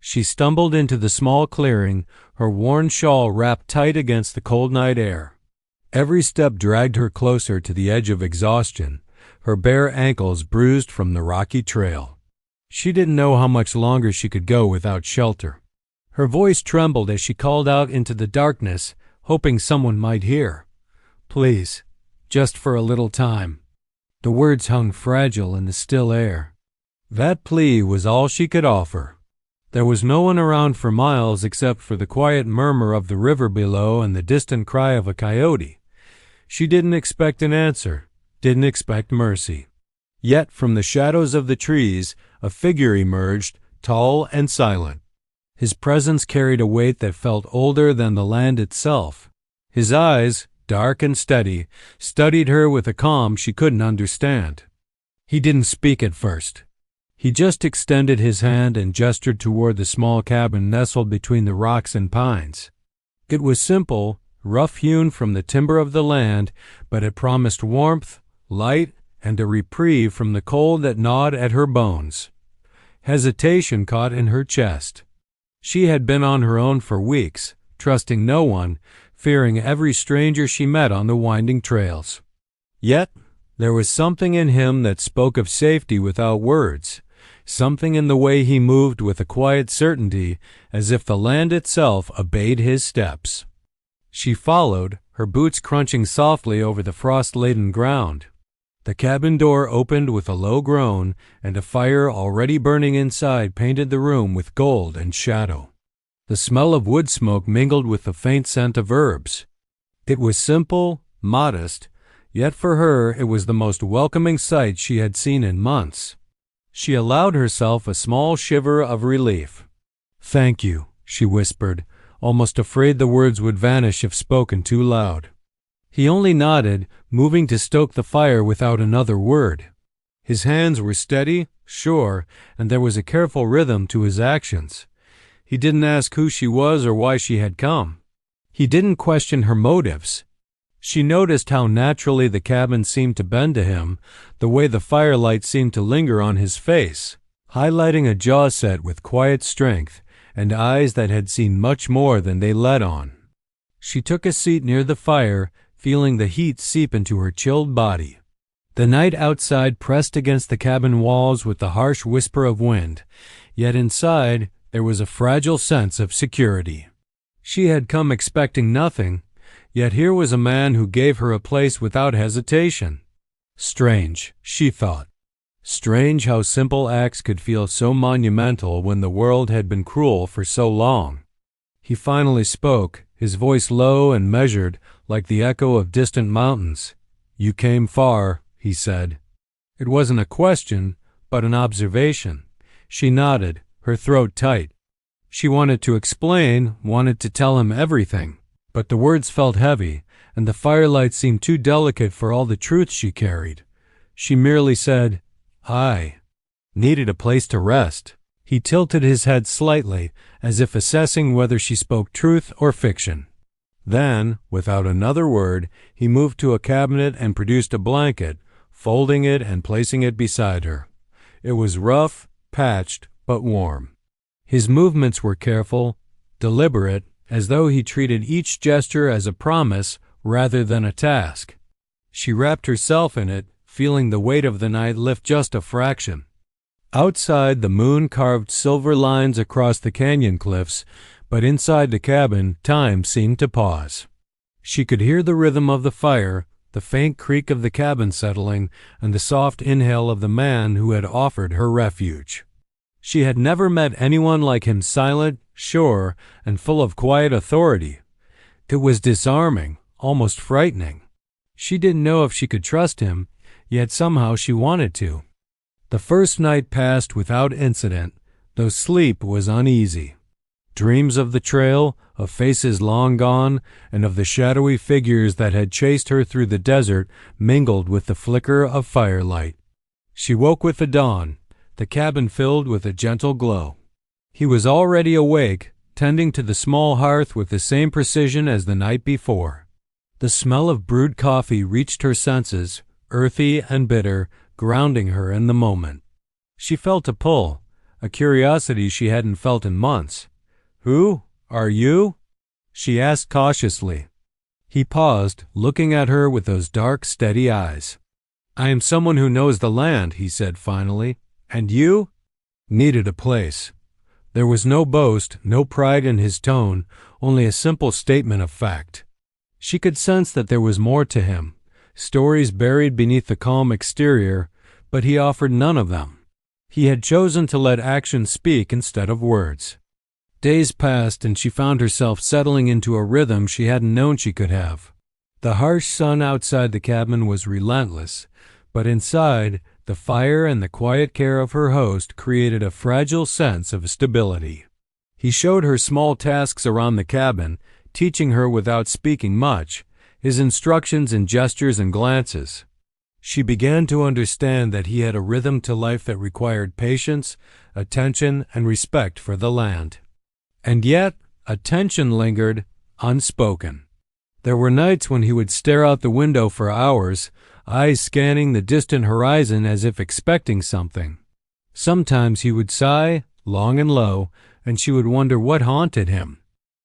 She stumbled into the small clearing, her worn shawl wrapped tight against the cold night air. Every step dragged her closer to the edge of exhaustion, her bare ankles bruised from the rocky trail. She didn't know how much longer she could go without shelter. Her voice trembled as she called out into the darkness, hoping someone might hear. "Please, just for a little time." The words hung fragile in the still air. That plea was all she could offer. There was no one around for miles except for the quiet murmur of the river below and the distant cry of a coyote. She didn't expect an answer, didn't expect mercy. Yet from the shadows of the trees, a figure emerged, tall and silent. His presence carried a weight that felt older than the land itself. His eyes, dark and steady, studied her with a calm she couldn't understand. He didn't speak at first. He just extended his hand and gestured toward the small cabin nestled between the rocks and pines. It was simple, rough-hewn from the timber of the land, but it promised warmth, light, and a reprieve from the cold that gnawed at her bones. Hesitation caught in her chest. She had been on her own for weeks, trusting no one, fearing every stranger she met on the winding trails. Yet there was something in him that spoke of safety without words, something in the way he moved with a quiet certainty, as if the land itself obeyed his steps. She followed, her boots crunching softly over the frost-laden ground. The cabin door opened with a low groan, and a fire already burning inside painted the room with gold and shadow. The smell of wood smoke mingled with the faint scent of herbs. It was simple, modest, yet for her it was the most welcoming sight she had seen in months. She allowed herself a small shiver of relief. "Thank you," she whispered, almost afraid the words would vanish if spoken too loud. He only nodded, moving to stoke the fire without another word. His hands were steady, sure, and there was a careful rhythm to his actions. He didn't ask who she was or why she had come. He didn't question her motives. She noticed how naturally the cabin seemed to bend to him, the way the firelight seemed to linger on his face, highlighting a jaw set with quiet strength and eyes that had seen much more than they let on. She took a seat near the fire, feeling the heat seep into her chilled body. The night outside pressed against the cabin walls with the harsh whisper of wind, yet inside there was a fragile sense of security. She had come expecting nothing, yet here was a man who gave her a place without hesitation. Strange, she thought. Strange how simple acts could feel so monumental when the world had been cruel for so long. He finally spoke, his voice low and measured, like the echo of distant mountains. "You came far," he said. It wasn't a question, but an observation. She nodded, her throat tight. She wanted to explain, wanted to tell him everything, but the words felt heavy, and the firelight seemed too delicate for all the truth she carried. She merely said, "Hi." Needed a place to rest. He tilted his head slightly, as if assessing whether she spoke truth or fiction. Then, without another word, he moved to a cabinet and produced a blanket, folding it and placing it beside her. It was rough, patched, but warm. His movements were careful, deliberate, as though he treated each gesture as a promise rather than a task. She wrapped herself in it, feeling the weight of the night lift just a fraction. Outside, the moon carved silver lines across the canyon cliffs, but inside the cabin, time seemed to pause. She could hear the rhythm of the fire, the faint creak of the cabin settling, and the soft inhale of the man who had offered her refuge. She had never met anyone like him, silent, sure, and full of quiet authority. It was disarming, almost frightening. She didn't know if she could trust him, yet somehow she wanted to. The first night passed without incident, though sleep was uneasy. Dreams of the trail, of faces long gone, and of the shadowy figures that had chased her through the desert mingled with the flicker of firelight. She woke with the dawn, the cabin filled with a gentle glow. He was already awake, tending to the small hearth with the same precision as the night before. The smell of brewed coffee reached her senses, earthy and bitter, grounding her in the moment. She felt a pull, a curiosity she hadn't felt in months. "Who are you?" she asked cautiously. He paused, looking at her with those dark, steady eyes. "I am someone who knows the land," he said finally. "And you?" "Needed a place." There was no boast, no pride in his tone, only a simple statement of fact. She could sense that there was more to him, stories buried beneath the calm exterior, but he offered none of them. He had chosen to let action speak instead of words. Days passed, and she found herself settling into a rhythm she hadn't known she could have. The harsh sun outside the cabin was relentless, but inside, the fire and the quiet care of her host created a fragile sense of stability. He showed her small tasks around the cabin, teaching her without speaking much, his instructions in gestures and glances. She began to understand that he had a rhythm to life that required patience, attention, and respect for the land. And yet, a tension lingered, unspoken. There were nights when he would stare out the window for hours, eyes scanning the distant horizon as if expecting something. Sometimes he would sigh, long and low, and she would wonder what haunted him.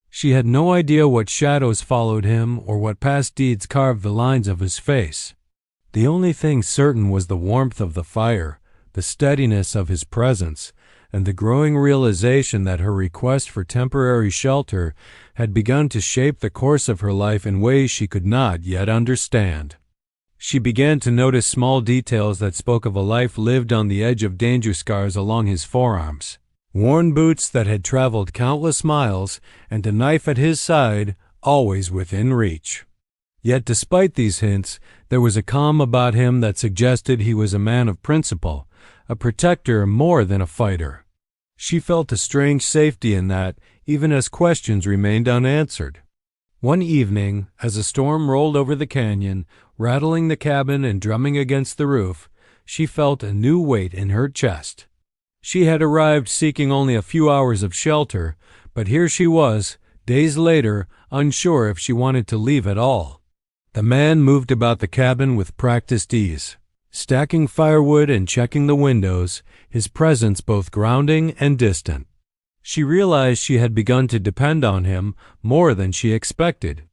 She had no idea what shadows followed him or what past deeds carved the lines of his face. The only thing certain was the warmth of the fire, the steadiness of his presence, and the growing realization that her request for temporary shelter had begun to shape the course of her life in ways she could not yet understand. She began to notice small details that spoke of a life lived on the edge of danger scars along his forearms, worn boots that had traveled countless miles, and a knife at his side, always within reach. Yet despite these hints, there was a calm about him that suggested he was a man of principle, a protector more than a fighter. She felt a strange safety in that, even as questions remained unanswered. One evening, as a storm rolled over the canyon, rattling the cabin and drumming against the roof, she felt a new weight in her chest. She had arrived seeking only a few hours of shelter, but here she was, days later, unsure if she wanted to leave at all. The man moved about the cabin with practiced ease, stacking firewood and checking the windows, his presence both grounding and distant. She realized she had begun to depend on him more than she expected.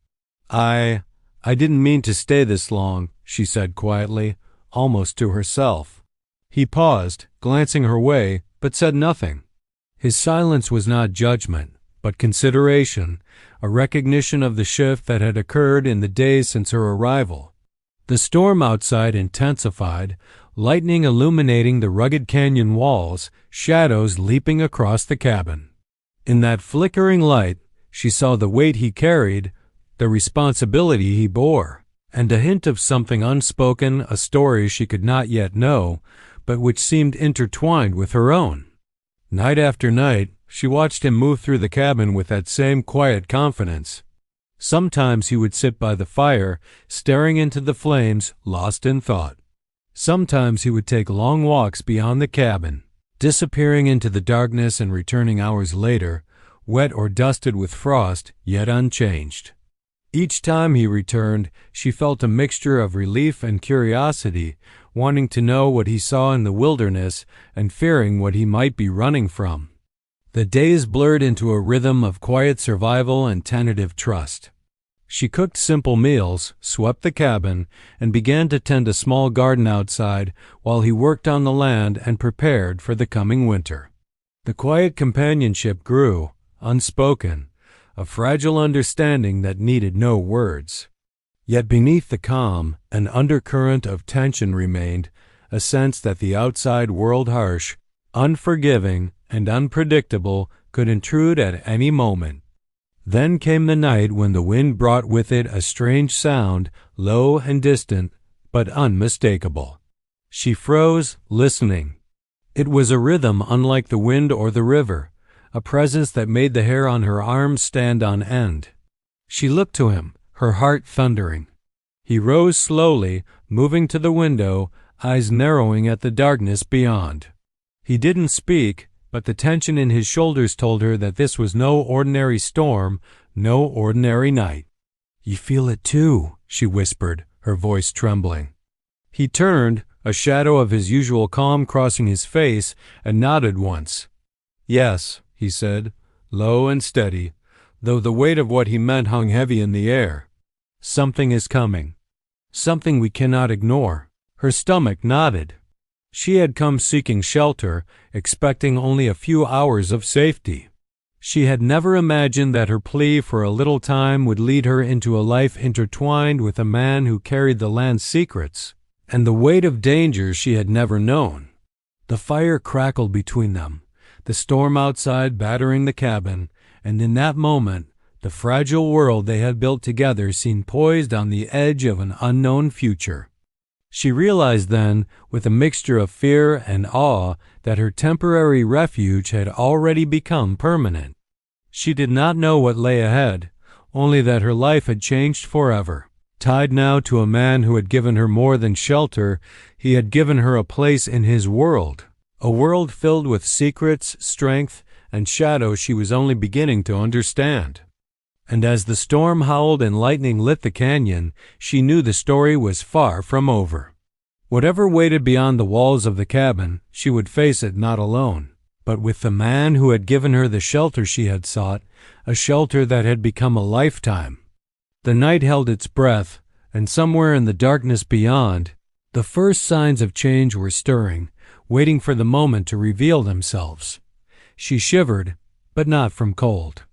I didn't mean to stay this long," she said quietly, almost to herself. He paused, glancing her way, but said nothing. His silence was not judgment, but consideration, a recognition of the shift that had occurred in the days since her arrival. The storm outside intensified, lightning illuminating the rugged canyon walls, shadows leaping across the cabin. In that flickering light, she saw the weight he carried, the responsibility he bore, and a hint of something unspoken, a story she could not yet know, but which seemed intertwined with her own. Night after night, she watched him move through the cabin with that same quiet confidence. Sometimes he would sit by the fire, staring into the flames, lost in thought. Sometimes he would take long walks beyond the cabin, disappearing into the darkness and returning hours later, wet or dusted with frost, yet unchanged. Each time he returned, she felt a mixture of relief and curiosity, wanting to know what he saw in the wilderness and fearing what he might be running from. The days blurred into a rhythm of quiet survival and tentative trust. She cooked simple meals, swept the cabin, and began to tend a small garden outside while he worked on the land and prepared for the coming winter. The quiet companionship grew, unspoken, a fragile understanding that needed no words. Yet beneath the calm, an undercurrent of tension remained, a sense that the outside world, harsh, unforgiving, and unpredictable, could intrude at any moment. Then came the night when the wind brought with it a strange sound, low and distant, but unmistakable. She froze, listening. It was a rhythm unlike the wind or the river, a presence that made the hair on her arms stand on end. She looked to him, her heart thundering. He rose slowly, moving to the window, eyes narrowing at the darkness beyond. He didn't speak, but the tension in his shoulders told her that this was no ordinary storm, no ordinary night. "You feel it too," she whispered, her voice trembling. He turned, a shadow of his usual calm crossing his face, and nodded once, "Yes," he said, low and steady, though the weight of what he meant hung heavy in the air. "Something is coming. Something we cannot ignore." Her stomach nodded. She had come seeking shelter, expecting only a few hours of safety. She had never imagined that her plea for a little time would lead her into a life intertwined with a man who carried the land's secrets and the weight of dangers she had never known. The fire crackled between them, the storm outside battering the cabin, and in that moment, the fragile world they had built together seemed poised on the edge of an unknown future. She realized then, with a mixture of fear and awe, that her temporary refuge had already become permanent. She did not know what lay ahead, only that her life had changed forever. Tied now to a man who had given her more than shelter, he had given her a place in his world, a world filled with secrets, strength, and shadows she was only beginning to understand. And as the storm howled and lightning lit the canyon, she knew the story was far from over. Whatever waited beyond the walls of the cabin, she would face it not alone, but with the man who had given her the shelter she had sought, a shelter that had become a lifetime. The night held its breath, and somewhere in the darkness beyond, the first signs of change were stirring, waiting for the moment to reveal themselves. She shivered, but not from cold.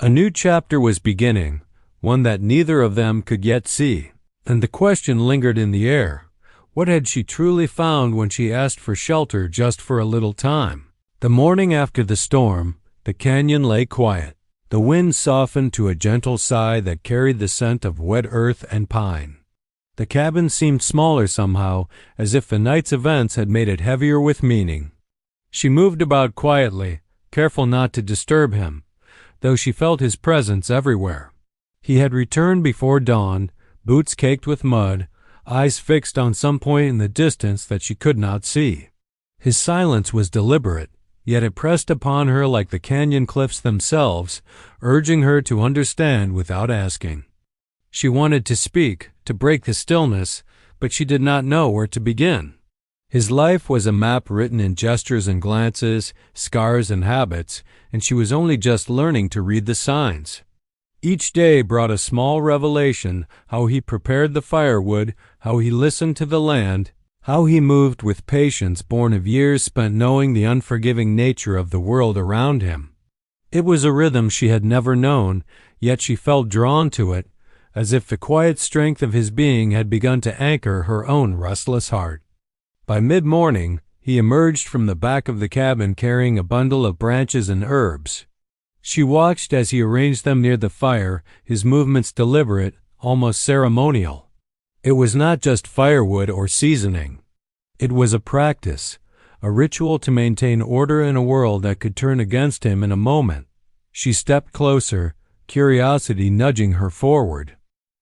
A new chapter was beginning, one that neither of them could yet see, and the question lingered in the air. What had she truly found when she asked for shelter just for a little time? The morning after the storm, the canyon lay quiet. The wind softened to a gentle sigh that carried the scent of wet earth and pine. The cabin seemed smaller somehow, as if the night's events had made it heavier with meaning. She moved about quietly, careful not to disturb him, though she felt his presence everywhere. He had returned before dawn, boots caked with mud, eyes fixed on some point in the distance that she could not see. His silence was deliberate, yet it pressed upon her like the canyon cliffs themselves, urging her to understand without asking. She wanted to speak, to break the stillness, but she did not know where to begin. His life was a map written in gestures and glances, scars and habits, and she was only just learning to read the signs. Each day brought a small revelation, how he prepared the firewood, how he listened to the land, how he moved with patience born of years spent knowing the unforgiving nature of the world around him. It was a rhythm she had never known, yet she felt drawn to it, as if the quiet strength of his being had begun to anchor her own restless heart. By mid-morning, he emerged from the back of the cabin carrying a bundle of branches and herbs. She watched as he arranged them near the fire, his movements deliberate, almost ceremonial. It was not just firewood or seasoning. It was a practice, a ritual to maintain order in a world that could turn against him in a moment. She stepped closer, curiosity nudging her forward.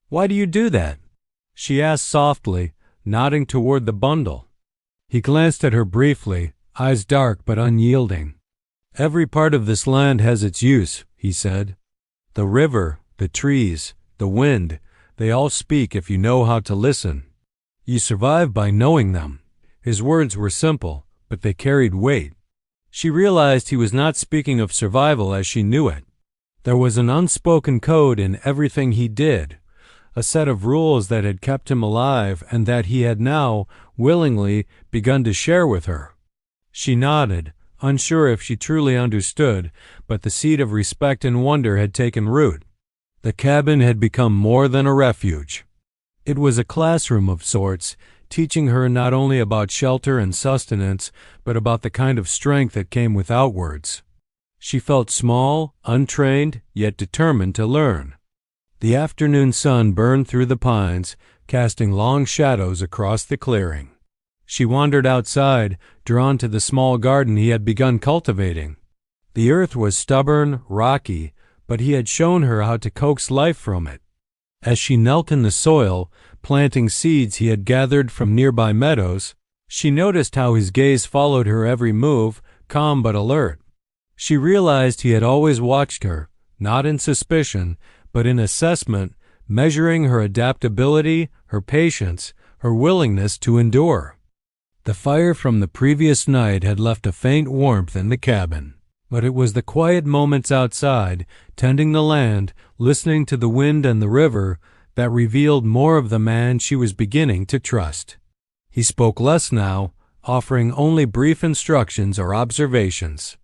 "Why do you do that?" she asked softly, nodding toward the bundle. He glanced at her briefly, eyes dark but unyielding. "Every part of this land has its use," he said. "The river, the trees, the wind, they all speak if you know how to listen. You survive by knowing them." His words were simple, but they carried weight. She realized he was not speaking of survival as she knew it. There was an unspoken code in everything he did, a set of rules that had kept him alive and that he had now, willingly, begun to share with her. She nodded, unsure if she truly understood, but the seed of respect and wonder had taken root. The cabin had become more than a refuge. It was a classroom of sorts, teaching her not only about shelter and sustenance, but about the kind of strength that came without words. She felt small, untrained, yet determined to learn. The afternoon sun burned through the pines, casting long shadows across the clearing. She wandered outside, drawn to the small garden he had begun cultivating. The earth was stubborn, rocky, but he had shown her how to coax life from it. As she knelt in the soil, planting seeds he had gathered from nearby meadows, she noticed how his gaze followed her every move, calm but alert. She realized he had always watched her, not in suspicion, but in assessment, measuring her adaptability, her patience, her willingness to endure. The fire from the previous night had left a faint warmth in the cabin. But it was the quiet moments outside, tending the land, listening to the wind and the river, that revealed more of the man she was beginning to trust. He spoke less now, offering only brief instructions or observations.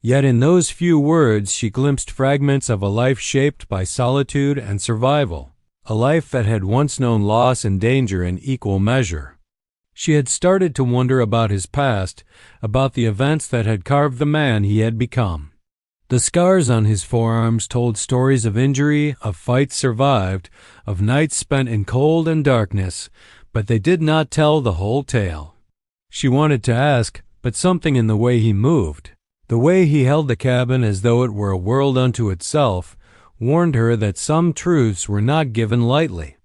Yet in those few words she glimpsed fragments of a life shaped by solitude and survival, a life that had once known loss and danger in equal measure. She had started to wonder about his past, about the events that had carved the man he had become. The scars on his forearms told stories of injury, of fights survived, of nights spent in cold and darkness, but they did not tell the whole tale. She wanted to ask, but something in the way he moved, the way he held the cabin as though it were a world unto itself, warned her that some truths were not given lightly.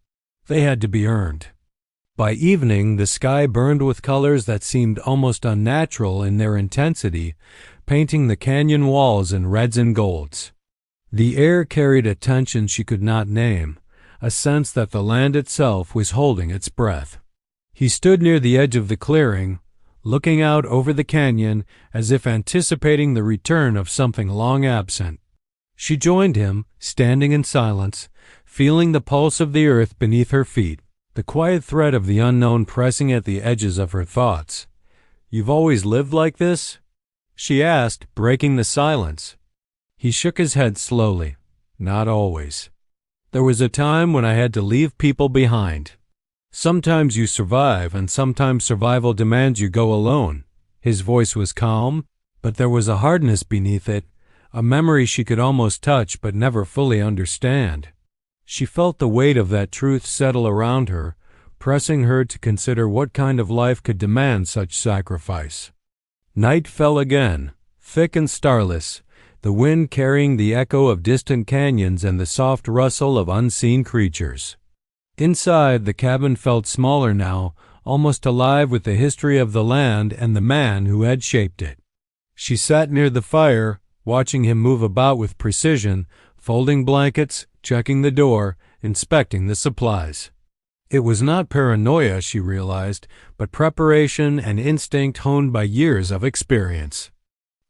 They had to be earned. By evening, the sky burned with colors that seemed almost unnatural in their intensity, painting the canyon walls in reds and golds. The air carried a tension she could not name, a sense that the land itself was holding its breath. He stood near the edge of the clearing, looking out over the canyon as if anticipating the return of something long absent. She joined him, standing in silence, feeling the pulse of the earth beneath her feet, the quiet thread of the unknown pressing at the edges of her thoughts. "You've always lived like this?" she asked, breaking the silence. He shook his head slowly. "Not always. There was a time when I had to leave people behind. Sometimes you survive, and sometimes survival demands you go alone." His voice was calm, but there was a hardness beneath it, a memory she could almost touch but never fully understand. She felt the weight of that truth settle around her, pressing her to consider what kind of life could demand such sacrifice. Night fell again, thick and starless, the wind carrying the echo of distant canyons and the soft rustle of unseen creatures. Inside, the cabin felt smaller now, almost alive with the history of the land and the man who had shaped it. She sat near the fire, watching him move about with precision, folding blankets, checking the door, inspecting the supplies. It was not paranoia, she realized, but preparation and instinct honed by years of experience.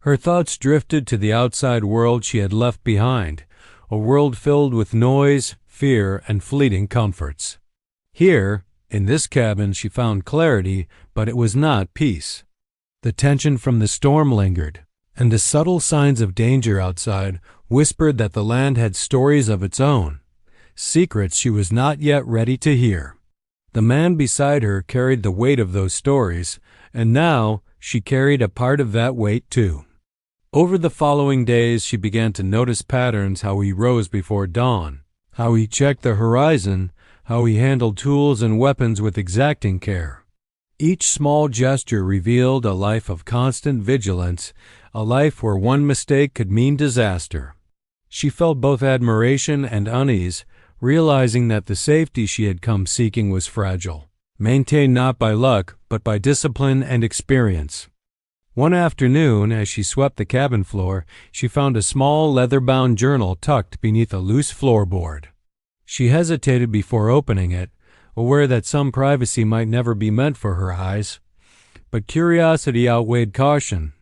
Her thoughts drifted to the outside world she had left behind, a world filled with noise, fear, and fleeting comforts. Here, in this cabin, she found clarity, but it was not peace. The tension from the storm lingered, and the subtle signs of danger outside whispered that the land had stories of its own, secrets she was not yet ready to hear. The man beside her carried the weight of those stories, and now she carried a part of that weight too. Over the following days she began to notice patterns: how he rose before dawn, how he checked the horizon, how he handled tools and weapons with exacting care. Each small gesture revealed a life of constant vigilance, a life where one mistake could mean disaster. She felt both admiration and unease, realizing that the safety she had come seeking was fragile, maintained not by luck, but by discipline and experience. One afternoon, as she swept the cabin floor, she found a small leather-bound journal tucked beneath a loose floorboard. She hesitated before opening it, aware that some privacy might never be meant for her eyes. But curiosity outweighed caution.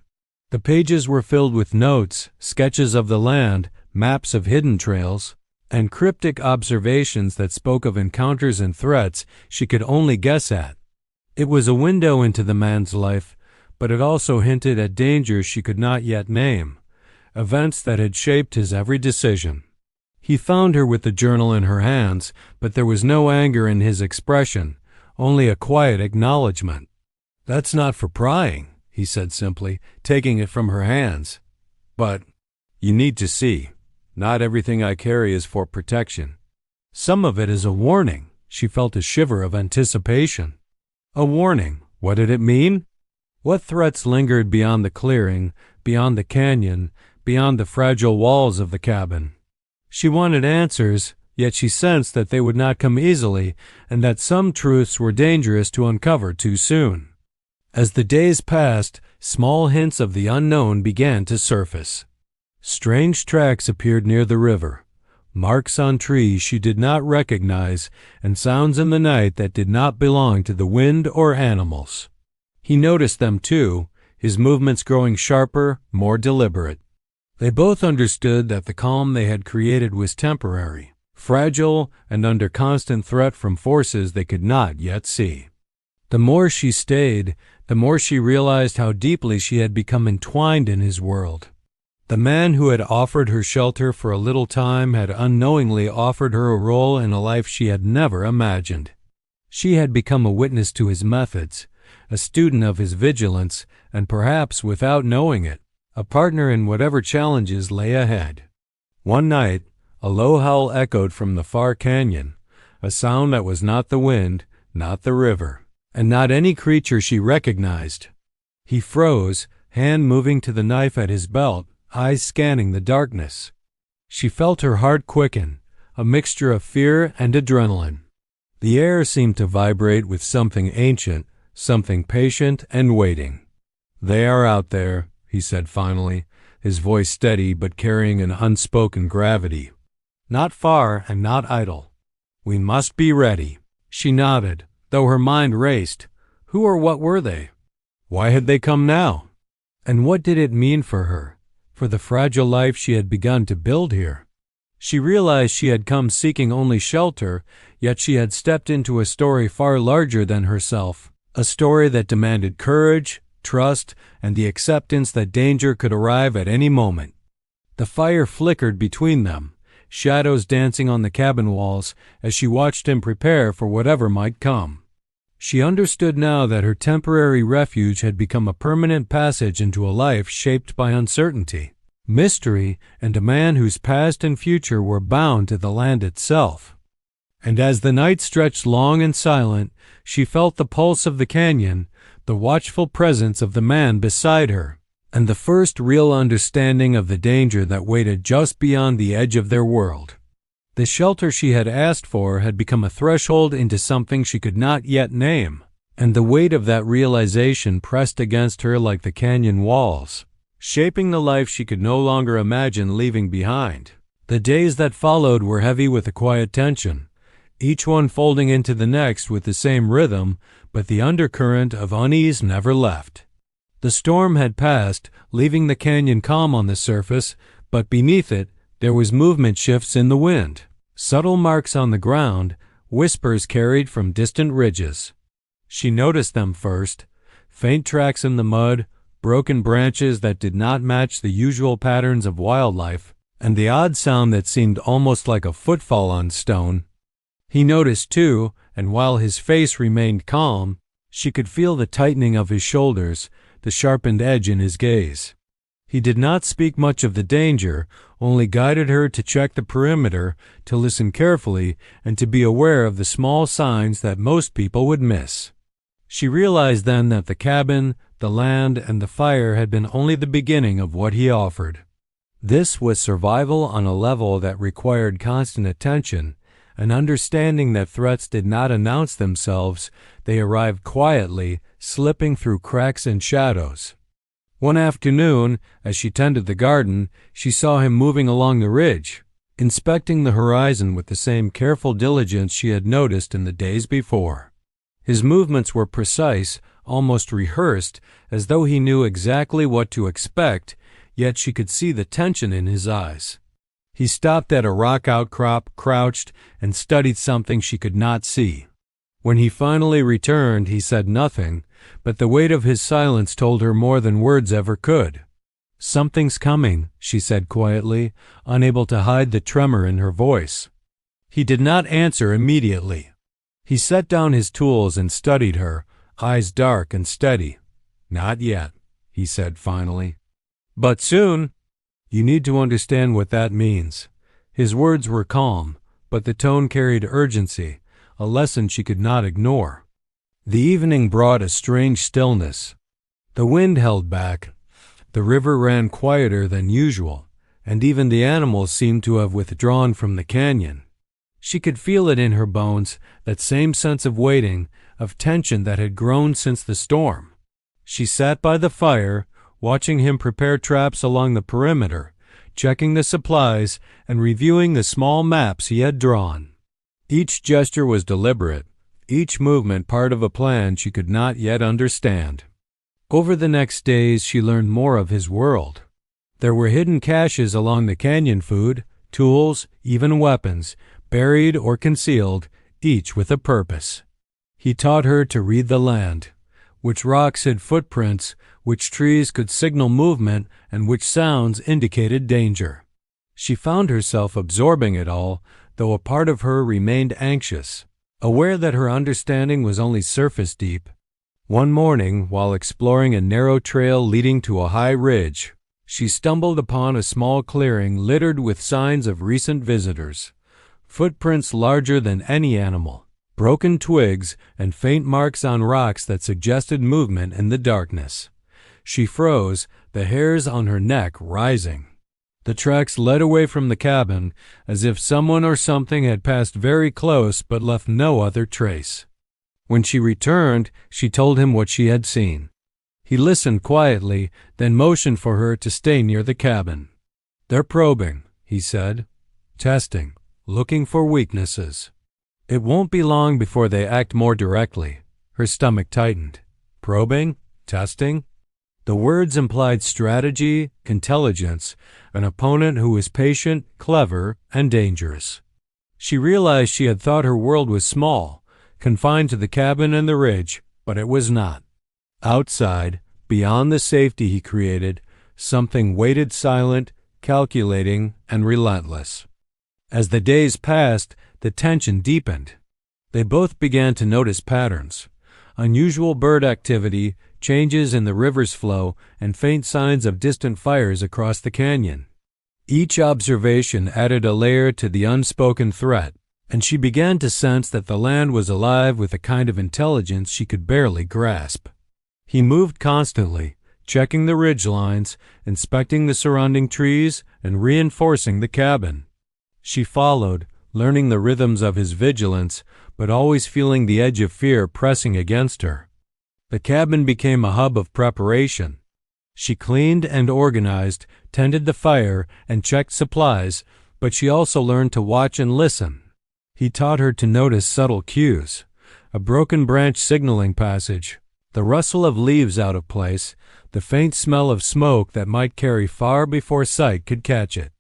The pages were filled with notes, sketches of the land, maps of hidden trails, and cryptic observations that spoke of encounters and threats she could only guess at. It was a window into the man's life, but it also hinted at dangers she could not yet name, events that had shaped his every decision. He found her with the journal in her hands, but there was no anger in his expression, only a quiet acknowledgement. "That's not for prying," he said simply, taking it from her hands. "But you need to see. Not everything I carry is for protection. Some of it is a warning." She felt a shiver of anticipation. A warning. What did it mean? What threats lingered beyond the clearing, beyond the canyon, beyond the fragile walls of the cabin? She wanted answers, yet she sensed that they would not come easily, and that some truths were dangerous to uncover too soon. As the days passed, small hints of the unknown began to surface. Strange tracks appeared near the river, marks on trees she did not recognize, and sounds in the night that did not belong to the wind or animals. He noticed them too, his movements growing sharper, more deliberate. They both understood that the calm they had created was temporary, fragile, and under constant threat from forces they could not yet see. The more she stayed, the more she realized how deeply she had become entwined in his world. The man who had offered her shelter for a little time had unknowingly offered her a role in a life she had never imagined. She had become a witness to his methods, a student of his vigilance, and perhaps, without knowing it, a partner in whatever challenges lay ahead. One night, a low howl echoed from the far canyon, a sound that was not the wind, not the river, and not any creature she recognized. He froze, hand moving to the knife at his belt, eyes scanning the darkness. She felt her heart quicken, a mixture of fear and adrenaline. The air seemed to vibrate with something ancient, something patient and waiting. "They are out there," he said finally, his voice steady but carrying an unspoken gravity. "Not far and not idle. We must be ready." She nodded, though her mind raced. Who or what were they? Why had they come now? And what did it mean for her, for the fragile life she had begun to build here? She realized she had come seeking only shelter, yet she had stepped into a story far larger than herself, a story that demanded courage, trust, and the acceptance that danger could arrive at any moment. The fire flickered between them, shadows dancing on the cabin walls as she watched him prepare for whatever might come. She understood now that her temporary refuge had become a permanent passage into a life shaped by uncertainty, mystery, and a man whose past and future were bound to the land itself. And as the night stretched long and silent, she felt the pulse of the canyon, the watchful presence of the man beside her, and the first real understanding of the danger that waited just beyond the edge of their world. The shelter she had asked for had become a threshold into something she could not yet name, and the weight of that realization pressed against her like the canyon walls, shaping the life she could no longer imagine leaving behind. The days that followed were heavy with a quiet tension, each one folding into the next with the same rhythm, but the undercurrent of unease never left. The storm had passed, leaving the canyon calm on the surface, but beneath it there was movement shifts in the wind, subtle marks on the ground, whispers carried from distant ridges. She noticed them first, faint tracks in the mud, broken branches that did not match the usual patterns of wildlife, and the odd sound that seemed almost like a footfall on stone. He noticed too, and while his face remained calm, she could feel the tightening of his shoulders, the sharpened edge in his gaze. He did not speak much of the danger, only guided her to check the perimeter, to listen carefully, and to be aware of the small signs that most people would miss. She realized then that the cabin, the land, and the fire had been only the beginning of what he offered. This was survival on a level that required constant attention, an understanding that threats did not announce themselves, they arrived quietly, slipping through cracks and shadows. One afternoon, as she tended the garden, she saw him moving along the ridge, inspecting the horizon with the same careful diligence she had noticed in the days before. His movements were precise, almost rehearsed, as though he knew exactly what to expect, yet she could see the tension in his eyes. He stopped at a rock outcrop, crouched, and studied something she could not see. When he finally returned, he said nothing, but the weight of his silence told her more than words ever could. "Something's coming," she said quietly, unable to hide the tremor in her voice. He did not answer immediately. He set down his tools and studied her, eyes dark and steady. "Not yet," he said finally. "But soon." "You need to understand what that means." His words were calm, but the tone carried urgency, a lesson she could not ignore. The evening brought a strange stillness. The wind held back, the river ran quieter than usual, and even the animals seemed to have withdrawn from the canyon. She could feel it in her bones, that same sense of waiting, of tension that had grown since the storm. She sat by the fire, watching him prepare traps along the perimeter, checking the supplies, and reviewing the small maps he had drawn. Each gesture was deliberate, each movement part of a plan she could not yet understand. Over the next days she learned more of his world. There were hidden caches along the canyon, food, tools, even weapons, buried or concealed, each with a purpose. He taught her to read the land, which rocks hid footprints, which trees could signal movement, and which sounds indicated danger. She found herself absorbing it all, though a part of her remained anxious, aware that her understanding was only surface deep. One morning, while exploring a narrow trail leading to a high ridge, she stumbled upon a small clearing littered with signs of recent visitors, footprints larger than any animal, broken twigs, and faint marks on rocks that suggested movement in the darkness. She froze, the hairs on her neck rising. The tracks led away from the cabin, as if someone or something had passed very close but left no other trace. When she returned, she told him what she had seen. He listened quietly, then motioned for her to stay near the cabin. "They're probing," he said. "Testing, looking for weaknesses. It won't be long before they act more directly." Her stomach tightened. Probing? Testing? The words implied strategy, intelligence, an opponent who was patient, clever, and dangerous. She realized she had thought her world was small, confined to the cabin and the ridge, but it was not. Outside, beyond the safety he created, something waited, silent, calculating, and relentless. As the days passed, the tension deepened. They both began to notice patterns: unusual bird activity, changes in the river's flow, and faint signs of distant fires across the canyon. Each observation added a layer to the unspoken threat, and she began to sense that the land was alive with a kind of intelligence she could barely grasp. He moved constantly, checking the ridge lines, inspecting the surrounding trees, and reinforcing the cabin. She followed, learning the rhythms of his vigilance, but always feeling the edge of fear pressing against her. The cabin became a hub of preparation. She cleaned and organized, tended the fire, and checked supplies, but she also learned to watch and listen. He taught her to notice subtle cues: a broken branch signaling passage, the rustle of leaves out of place, the faint smell of smoke that might carry far before sight could catch it.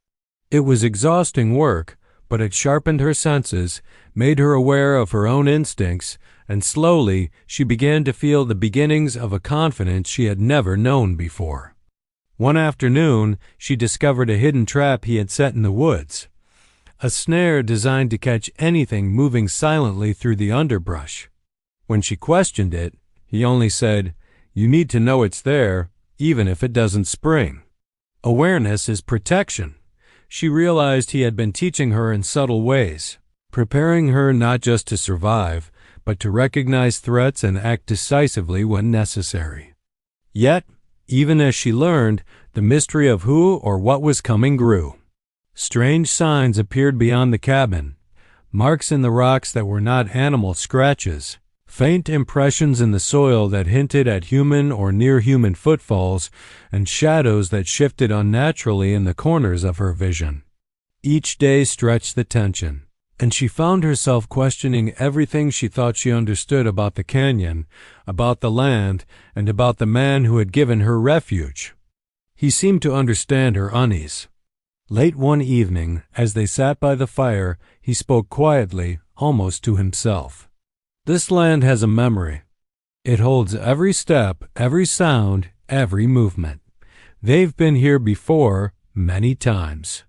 It was exhausting work, but it sharpened her senses, made her aware of her own instincts, and slowly she began to feel the beginnings of a confidence she had never known before. One afternoon, she discovered a hidden trap he had set in the woods, a snare designed to catch anything moving silently through the underbrush. When she questioned it, he only said, "You need to know it's there, even if it doesn't spring." Awareness is protection. She realized he had been teaching her in subtle ways, preparing her not just to survive, but to recognize threats and act decisively when necessary. Yet, even as she learned, the mystery of who or what was coming grew. Strange signs appeared beyond the cabin, marks in the rocks that were not animal scratches, faint impressions in the soil that hinted at human or near-human footfalls, and shadows that shifted unnaturally in the corners of her vision. Each day stretched the tension, and she found herself questioning everything she thought she understood about the canyon, about the land, and about the man who had given her refuge. He seemed to understand her unease. Late one evening, as they sat by the fire, he spoke quietly, almost to himself. "This land has a memory. It holds every step, every sound, every movement. They've been here before, many times.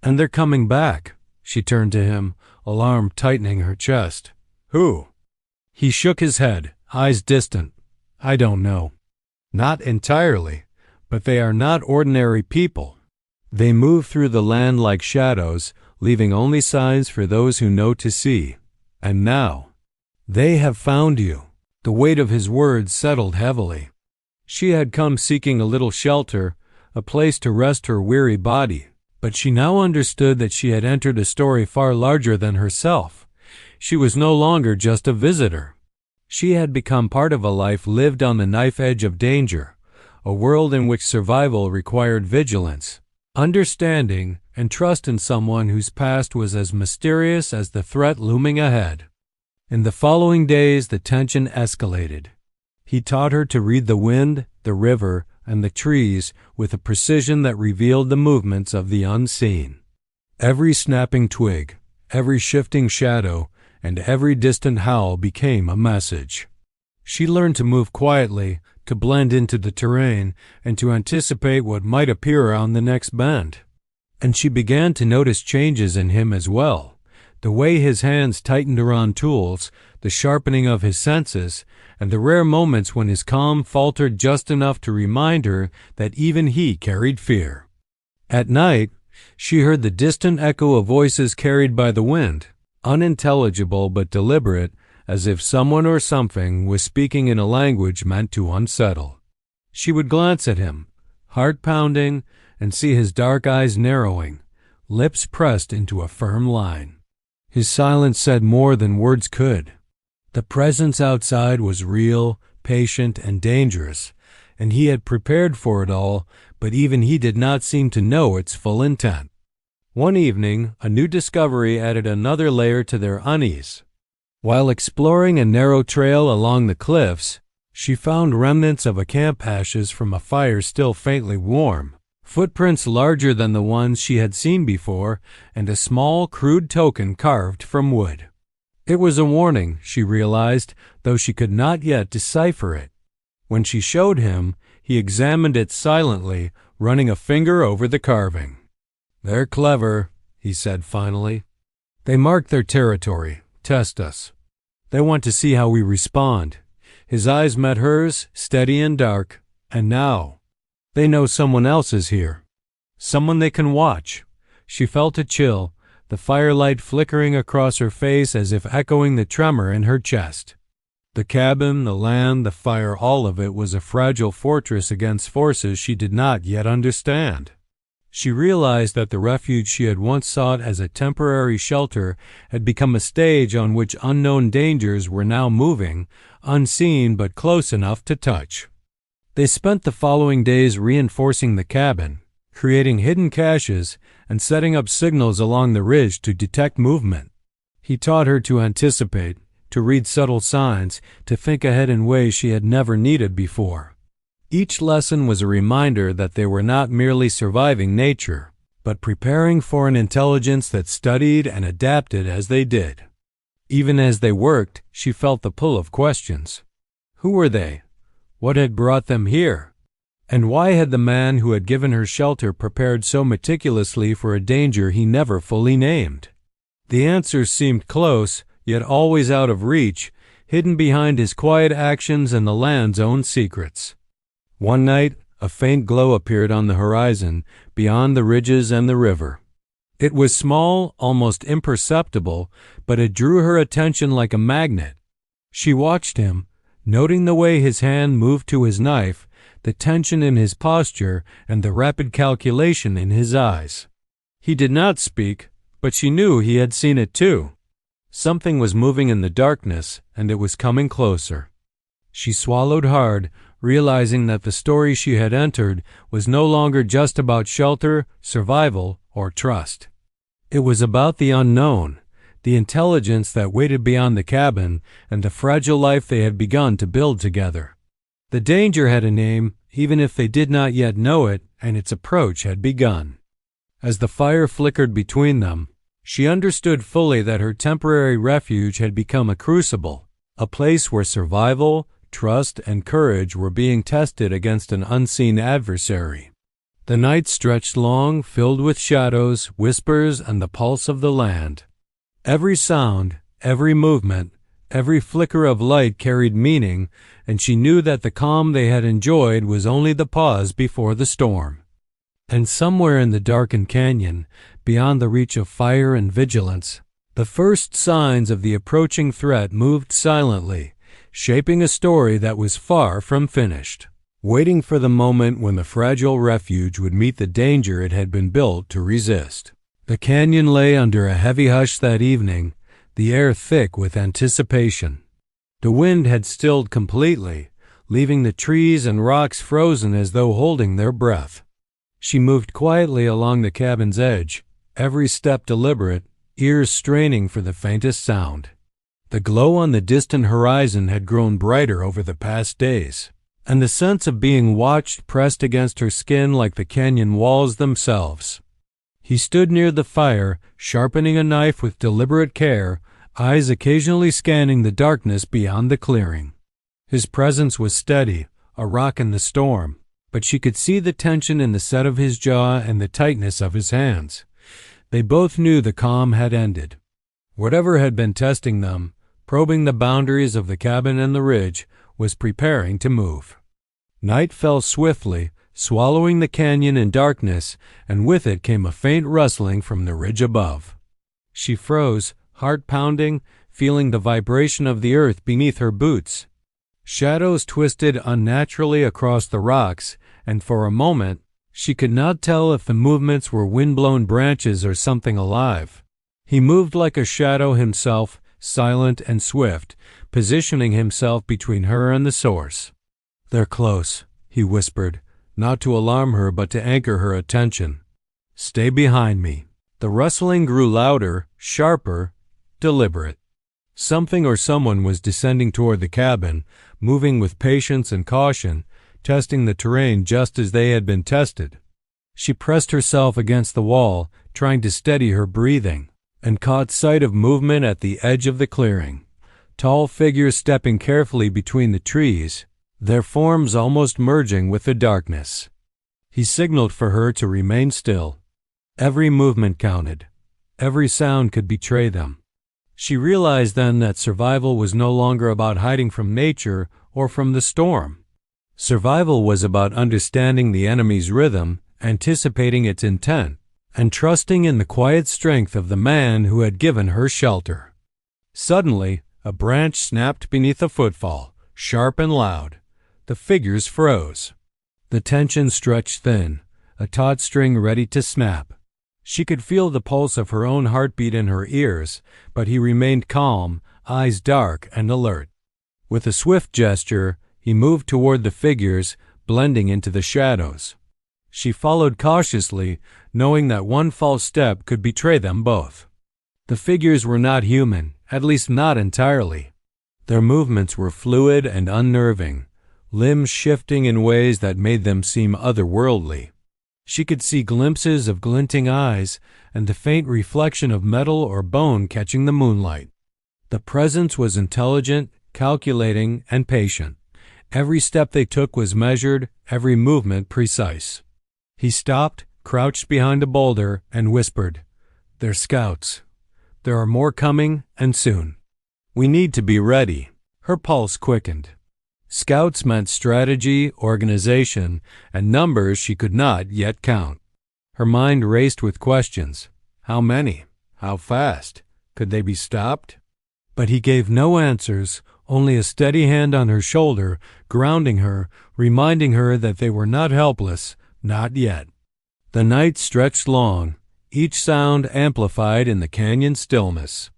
And they're coming back." She turned to him, alarm tightening her chest. "Who?" He shook his head, eyes distant. "I don't know. Not entirely, but they are not ordinary people. They move through the land like shadows, leaving only signs for those who know to see. And now, they have found you." The weight of his words settled heavily. She had come seeking a little shelter, a place to rest her weary body, but she now understood that she had entered a story far larger than herself. She was no longer just a visitor. She had become part of a life lived on the knife edge of danger, a world in which survival required vigilance, understanding, and trust in someone whose past was as mysterious as the threat looming ahead. In the following days, the tension escalated. He taught her to read the wind, the river, and the trees with a precision that revealed the movements of the unseen. Every snapping twig, every shifting shadow, and every distant howl became a message. She learned to move quietly, to blend into the terrain, and to anticipate what might appear on the next bend. And she began to notice changes in him as well. The way his hands tightened around tools, the sharpening of his senses, and the rare moments when his calm faltered just enough to remind her that even he carried fear. At night, she heard the distant echo of voices carried by the wind, unintelligible but deliberate, as if someone or something was speaking in a language meant to unsettle. She would glance at him, heart pounding, and see his dark eyes narrowing, lips pressed into a firm line. His silence said more than words could. The presence outside was real, patient, and dangerous, and he had prepared for it all, but even he did not seem to know its full intent. One evening, a new discovery added another layer to their unease. While exploring a narrow trail along the cliffs, she found remnants of a camp ashes from a fire still faintly warm, footprints larger than the ones she had seen before, and a small, crude token carved from wood. It was a warning, she realized, though she could not yet decipher it. When she showed him, he examined it silently, running a finger over the carving. "They're clever," he said finally. "They mark their territory, test us. They want to see how we respond." His eyes met hers, steady and dark, and now they know someone else is here. Someone they can watch. She felt a chill, the firelight flickering across her face as if echoing the tremor in her chest. The cabin, the land, the fire, all of it was a fragile fortress against forces she did not yet understand. She realized that the refuge she had once sought as a temporary shelter had become a stage on which unknown dangers were now moving, unseen but close enough to touch. They spent the following days reinforcing the cabin, creating hidden caches, and setting up signals along the ridge to detect movement. He taught her to anticipate, to read subtle signs, to think ahead in ways she had never needed before. Each lesson was a reminder that they were not merely surviving nature, but preparing for an intelligence that studied and adapted as they did. Even as they worked, she felt the pull of questions. Who were they? What had brought them here? And why had the man who had given her shelter prepared so meticulously for a danger he never fully named? The answers seemed close, yet always out of reach, hidden behind his quiet actions and the land's own secrets. One night, a faint glow appeared on the horizon, beyond the ridges and the river. It was small, almost imperceptible, but it drew her attention like a magnet. She watched him, noting the way his hand moved to his knife, the tension in his posture, and the rapid calculation in his eyes. He did not speak, but she knew he had seen it too. Something was moving in the darkness, and it was coming closer. She swallowed hard, realizing that the story she had entered was no longer just about shelter, survival, or trust. It was about the unknown, the intelligence that waited beyond the cabin, and the fragile life they had begun to build together. The danger had a name, even if they did not yet know it, and its approach had begun. As the fire flickered between them, she understood fully that her temporary refuge had become a crucible, a place where survival, trust, and courage were being tested against an unseen adversary. The night stretched long, filled with shadows, whispers, and the pulse of the land. Every sound, every movement, every flicker of light carried meaning, and she knew that the calm they had enjoyed was only the pause before the storm. And somewhere in the darkened canyon, beyond the reach of fire and vigilance, the first signs of the approaching threat moved silently, shaping a story that was far from finished, waiting for the moment when the fragile refuge would meet the danger it had been built to resist. The canyon lay under a heavy hush that evening, the air thick with anticipation. The wind had stilled completely, leaving the trees and rocks frozen as though holding their breath. She moved quietly along the cabin's edge, every step deliberate, ears straining for the faintest sound. The glow on the distant horizon had grown brighter over the past days. and the sense of being watched pressed against her skin like the canyon walls themselves. He stood near the fire, sharpening a knife with deliberate care, eyes occasionally scanning the darkness beyond the clearing. His presence was steady, a rock in the storm, but she could see the tension in the set of his jaw and the tightness of his hands. They both knew the calm had ended. Whatever had been testing them, probing the boundaries of the cabin and the ridge, was preparing to move. Night fell swiftly, swallowing the canyon in darkness, and with it came a faint rustling from the ridge above. She froze, heart pounding, feeling the vibration of the earth beneath her boots. Shadows twisted unnaturally across the rocks, and for a moment she could not tell if the movements were wind-blown branches or something alive. He moved like a shadow himself, silent and swift, positioning himself between her and the source. "They're close," he whispered, not to alarm her but to anchor her attention. "Stay behind me." The rustling grew louder, sharper, deliberate. Something or someone was descending toward the cabin, moving with patience and caution, testing the terrain just as they had been tested. She pressed herself against the wall, trying to steady her breathing, and caught sight of movement at the edge of the clearing. Tall figures stepping carefully between the trees, their forms almost merging with the darkness. He signaled for her to remain still. Every movement counted. Every sound could betray them. She realized then that survival was no longer about hiding from nature or from the storm. Survival was about understanding the enemy's rhythm, anticipating its intent, and trusting in the quiet strength of the man who had given her shelter. Suddenly, a branch snapped beneath a footfall, sharp and loud. The figures froze. The tension stretched thin, a taut string ready to snap. She could feel the pulse of her own heartbeat in her ears, but he remained calm, eyes dark and alert. With a swift gesture, he moved toward the figures, blending into the shadows. She followed cautiously, knowing that one false step could betray them both. The figures were not human, at least not entirely. Their movements were fluid and unnerving, limbs shifting in ways that made them seem otherworldly. She could see glimpses of glinting eyes and the faint reflection of metal or bone catching the moonlight. The presence was intelligent, calculating, and patient. Every step they took was measured, every movement precise. He stopped, crouched behind a boulder, and whispered, "They're scouts. There are more coming, and soon. We need to be ready." Her pulse quickened. Scouts meant strategy, organization, and numbers she could not yet count. Her mind raced with questions. How many? How fast? Could they be stopped? But he gave no answers, only a steady hand on her shoulder, grounding her, reminding her that they were not helpless, not yet. The night stretched long, each sound amplified in the canyon stillness.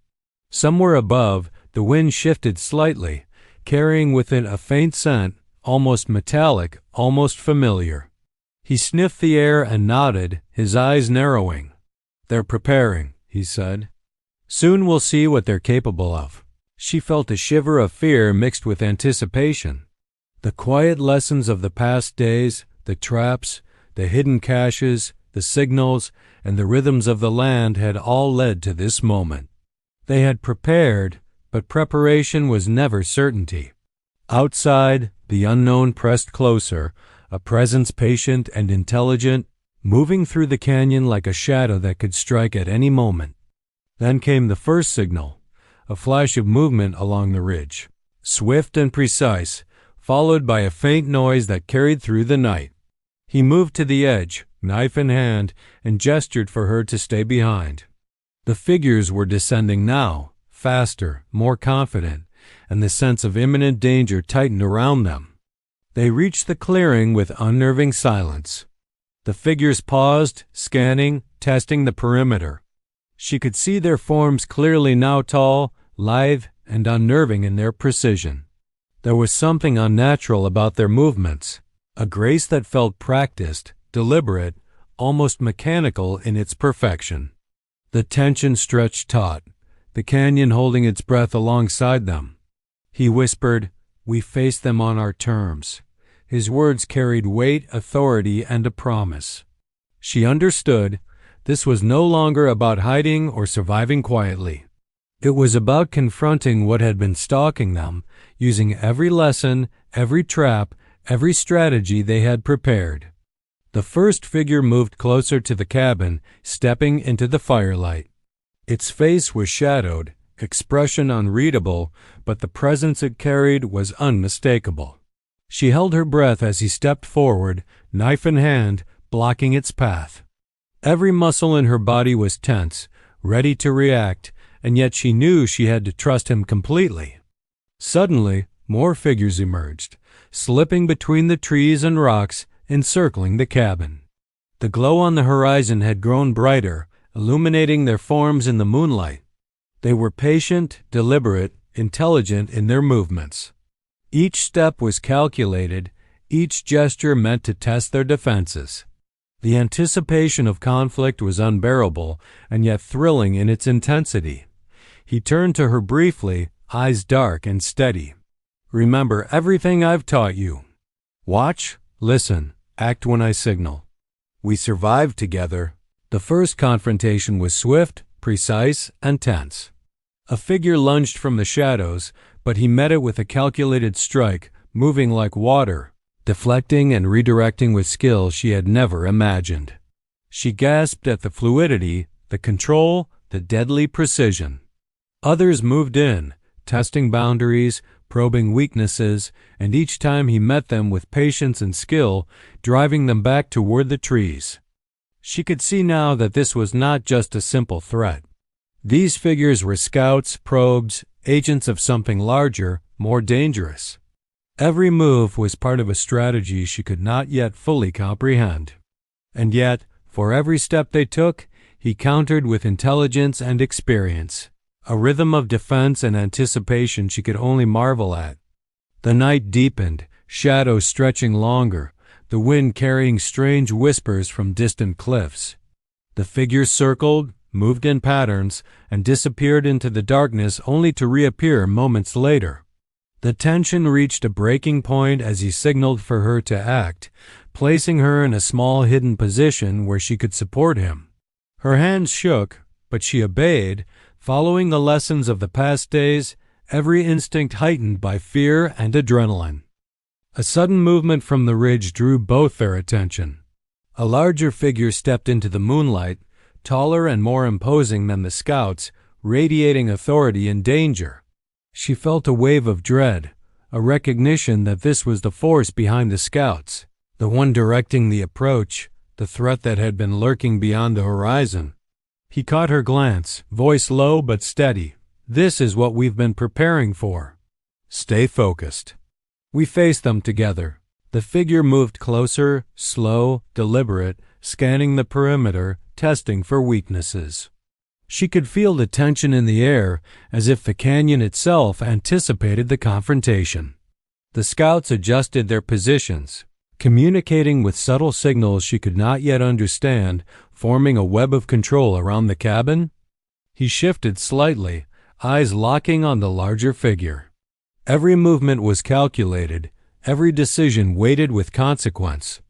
Somewhere above, the wind shifted slightly, carrying with it a faint scent, almost metallic, almost familiar. He sniffed the air and nodded, his eyes narrowing. "They're preparing," he said. "Soon we'll see what they're capable of." She felt a shiver of fear mixed with anticipation. The quiet lessons of the past days, the traps, the hidden caches, the signals, and the rhythms of the land had all led to this moment. They had prepared, but preparation was never certainty. Outside, the unknown pressed closer, a presence patient and intelligent, moving through the canyon like a shadow that could strike at any moment. Then came the first signal, a flash of movement along the ridge, swift and precise, followed by a faint noise that carried through the night. He moved to the edge, knife in hand, and gestured for her to stay behind. The figures were descending now, faster, more confident, and the sense of imminent danger tightened around them. They reached the clearing with unnerving silence. The figures paused, scanning, testing the perimeter. She could see their forms clearly now, tall, lithe, and unnerving in their precision. There was something unnatural about their movements, a grace that felt practiced, deliberate, almost mechanical in its perfection. The tension stretched taut, the canyon holding its breath alongside them. He whispered, "We face them on our terms. His words carried weight, authority, and a promise. She understood. This was no longer about hiding or surviving quietly. It was about confronting what had been stalking them, using every lesson, every trap, every strategy they had prepared. The first figure moved closer to the cabin, stepping into the firelight. Its face was shadowed, expression unreadable, but the presence it carried was unmistakable. She held her breath as he stepped forward, knife in hand, blocking its path. Every muscle in her body was tense, ready to react, and yet she knew she had to trust him completely. Suddenly, more figures emerged, slipping between the trees and rocks, encircling the cabin. The glow on the horizon had grown brighter, illuminating their forms in the moonlight. They were patient, deliberate, intelligent in their movements. Each step was calculated, each gesture meant to test their defenses. The anticipation of conflict was unbearable, and yet thrilling in its intensity. He turned to her briefly, eyes dark and steady. "Remember everything I've taught you. Watch, listen, act when I signal. We survived together." The first confrontation was swift, precise, and tense. A figure lunged from the shadows, but he met it with a calculated strike, moving like water, deflecting and redirecting with skill she had never imagined. She gasped at the fluidity, the control, the deadly precision. Others moved in, testing boundaries, probing weaknesses, and each time he met them with patience and skill, driving them back toward the trees. She could see now that this was not just a simple threat. These figures were scouts, probes, agents of something larger, more dangerous. Every move was part of a strategy she could not yet fully comprehend. And yet, for every step they took, he countered with intelligence and experience, a rhythm of defense and anticipation she could only marvel at. The night deepened, shadows stretching longer, the wind carrying strange whispers from distant cliffs. The figures circled, moved in patterns, and disappeared into the darkness only to reappear moments later. The tension reached a breaking point as he signaled for her to act, placing her in a small hidden position where she could support him. Her hands shook, but she obeyed, following the lessons of the past days, every instinct heightened by fear and adrenaline. A sudden movement from the ridge drew both their attention. A larger figure stepped into the moonlight, taller and more imposing than the scouts, radiating authority and danger. She felt a wave of dread, a recognition that this was the force behind the scouts, the one directing the approach, the threat that had been lurking beyond the horizon. He caught her glance, voice low but steady. "This is what we've been preparing for. Stay focused." We faced them together. The figure moved closer, slow, deliberate, scanning the perimeter, testing for weaknesses. She could feel the tension in the air, as if the canyon itself anticipated the confrontation. The scouts adjusted their positions, communicating with subtle signals she could not yet understand, forming a web of control around the cabin. He shifted slightly, eyes locking on the larger figure. Every movement was calculated, every decision weighted with consequence.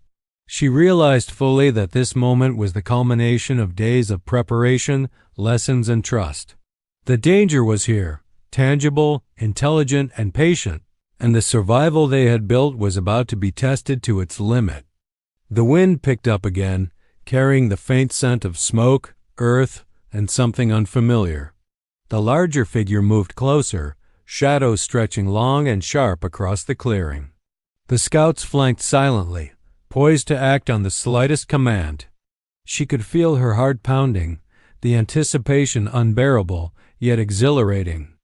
She realized fully that this moment was the culmination of days of preparation, lessons, and trust. The danger was here, tangible, intelligent, and patient, and the survival they had built was about to be tested to its limit. The wind picked up again, carrying the faint scent of smoke, earth, and something unfamiliar. The larger figure moved closer, shadows stretching long and sharp across the clearing. The scouts flanked silently, poised to act on the slightest command. She could feel her heart pounding, the anticipation unbearable, yet exhilarating.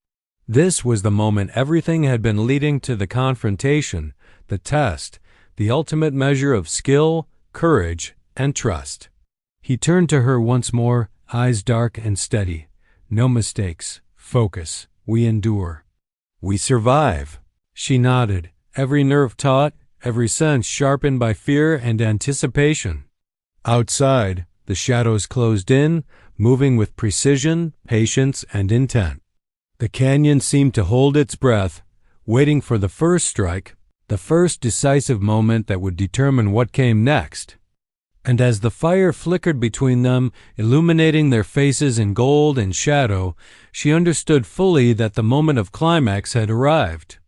This was the moment everything had been leading to: the confrontation, the test, the ultimate measure of skill, courage, and trust. He turned to her once more, eyes dark and steady. "No mistakes. Focus. We endure. We survive." She nodded, every nerve taut, every sense sharpened by fear and anticipation. Outside, the shadows closed in, moving with precision, patience, and intent. The canyon seemed to hold its breath, waiting for the first strike, the first decisive moment that would determine what came next. And as the fire flickered between them, illuminating their faces in gold and shadow, she understood fully that the moment of climax had arrived.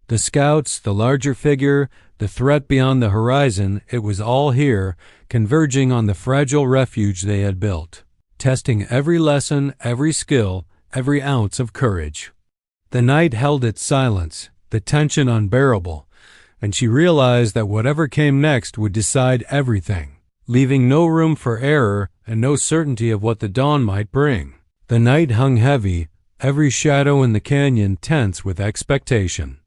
The scouts, the larger figure, the threat beyond the horizon, it was all here, converging on the fragile refuge they had built, testing every lesson, every skill, every ounce of courage. The night held its silence, the tension unbearable, and she realized that whatever came next would decide everything, leaving no room for error and no certainty of what the dawn might bring. The night hung heavy, every shadow in the canyon tense with expectation.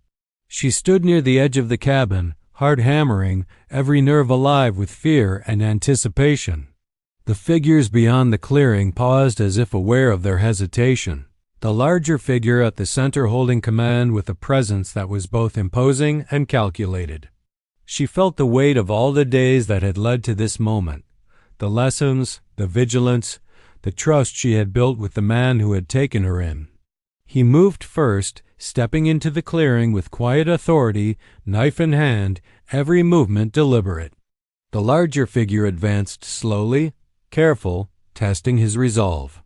She stood near the edge of the cabin, heart hammering, every nerve alive with fear and anticipation. The figures beyond the clearing paused as if aware of their hesitation, the larger figure at the center holding command with a presence that was both imposing and calculated. She felt the weight of all the days that had led to this moment, the lessons, the vigilance, the trust she had built with the man who had taken her in. He moved first, stepping into the clearing with quiet authority, knife in hand, every movement deliberate. The larger figure advanced slowly, careful, testing his resolve.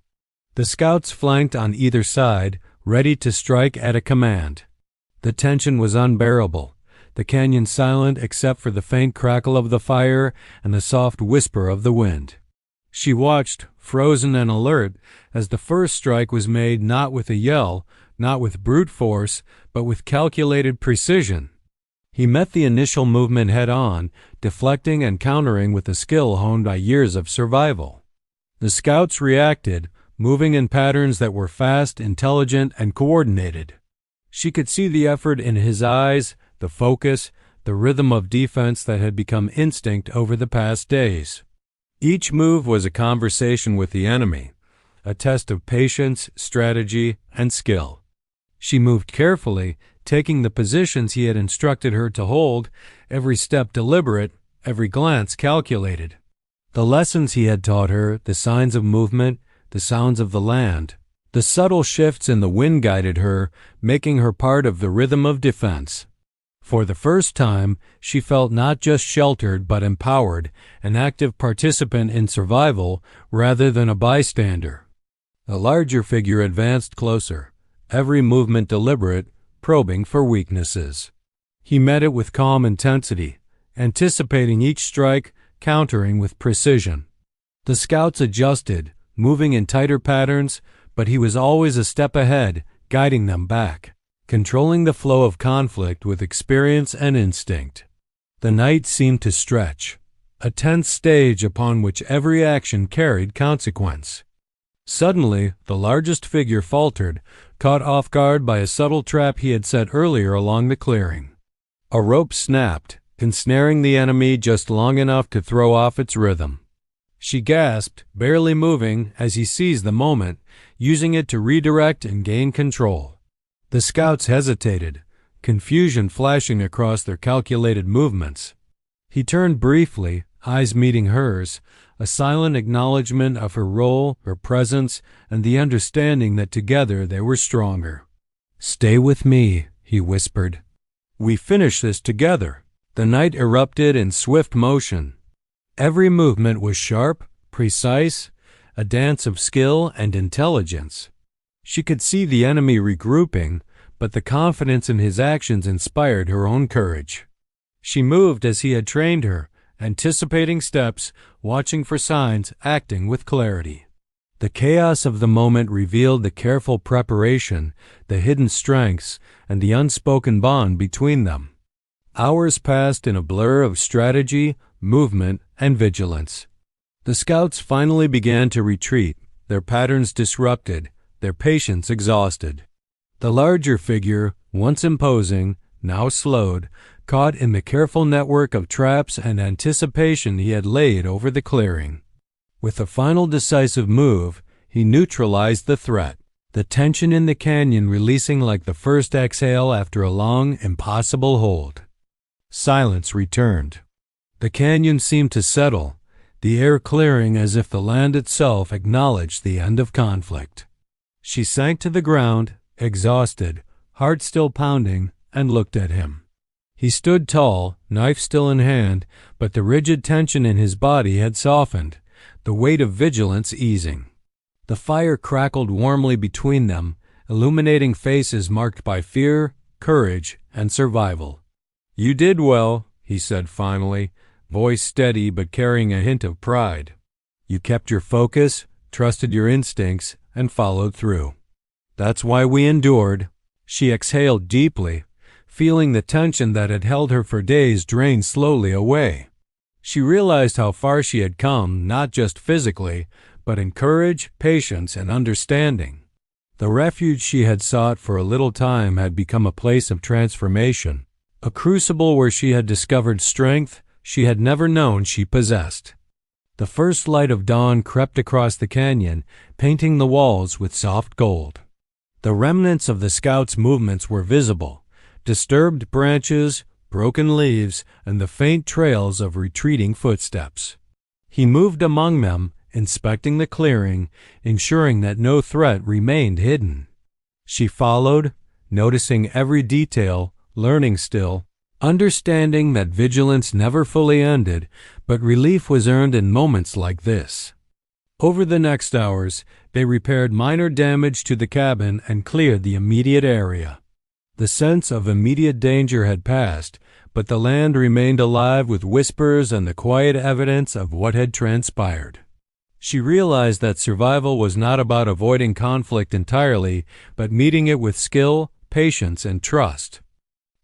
The scouts flanked on either side, ready to strike at a command. The tension was unbearable, the canyon silent except for the faint crackle of the fire and the soft whisper of the wind. She watched, frozen and alert, as the first strike was made not with a yell, not with brute force, but with calculated precision. He met the initial movement head-on, deflecting and countering with a skill honed by years of survival. The scouts reacted, moving in patterns that were fast, intelligent, and coordinated. She could see the effort in his eyes, the focus, the rhythm of defense that had become instinct over the past days. Each move was a conversation with the enemy, a test of patience, strategy, and skill. She moved carefully, taking the positions he had instructed her to hold, every step deliberate, every glance calculated. The lessons he had taught her, the signs of movement, the sounds of the land, the subtle shifts in the wind guided her, making her part of the rhythm of defense. For the first time, she felt not just sheltered but empowered, an active participant in survival rather than a bystander. The larger figure advanced closer, every movement deliberate, probing for weaknesses. He met it with calm intensity, anticipating each strike, countering with precision. The scouts adjusted, moving in tighter patterns, but he was always a step ahead, guiding them back, controlling the flow of conflict with experience and instinct. The night seemed to stretch, a tense stage upon which every action carried consequence. Suddenly, the largest figure faltered, caught off guard by a subtle trap he had set earlier along the clearing. A rope snapped, ensnaring the enemy just long enough to throw off its rhythm. She gasped, barely moving, as he seized the moment, using it to redirect and gain control. The scouts hesitated, confusion flashing across their calculated movements. He turned briefly, eyes meeting hers, a silent acknowledgement of her role, her presence, and the understanding that together they were stronger. "Stay with me," he whispered. "We finish this together." The night erupted in swift motion. Every movement was sharp, precise, a dance of skill and intelligence. She could see the enemy regrouping, but the confidence in his actions inspired her own courage. She moved as he had trained her, anticipating steps, watching for signs, acting with clarity. The chaos of the moment revealed the careful preparation, the hidden strengths, and the unspoken bond between them. Hours passed in a blur of strategy, movement, and vigilance. The scouts finally began to retreat, their patterns disrupted, their patience exhausted. The larger figure, once imposing, now slowed, caught in the careful network of traps and anticipation he had laid over the clearing. With a final decisive move, he neutralized the threat, the tension in the canyon releasing like the first exhale after a long, impossible hold. Silence returned. The canyon seemed to settle, the air clearing as if the land itself acknowledged the end of conflict. She sank to the ground, exhausted, heart still pounding, and looked at him. He stood tall, knife still in hand, but the rigid tension in his body had softened, the weight of vigilance easing. The fire crackled warmly between them, illuminating faces marked by fear, courage, and survival. "You did well," he said finally, voice steady but carrying a hint of pride. "You kept your focus, trusted your instincts, and followed through. That's why we endured." She exhaled deeply, feeling the tension that had held her for days drain slowly away. She realized how far she had come, not just physically, but in courage, patience, and understanding. The refuge she had sought for a little time had become a place of transformation, a crucible where she had discovered strength she had never known she possessed. The first light of dawn crept across the canyon, painting the walls with soft gold. The remnants of the scouts' movements were visible, disturbed branches, broken leaves, and the faint trails of retreating footsteps. He moved among them, inspecting the clearing, ensuring that no threat remained hidden. She followed, noticing every detail, learning still, understanding that vigilance never fully ended, but relief was earned in moments like this. Over the next hours, they repaired minor damage to the cabin and cleared the immediate area. The sense of immediate danger had passed, but the land remained alive with whispers and the quiet evidence of what had transpired. She realized that survival was not about avoiding conflict entirely, but meeting it with skill, patience, and trust.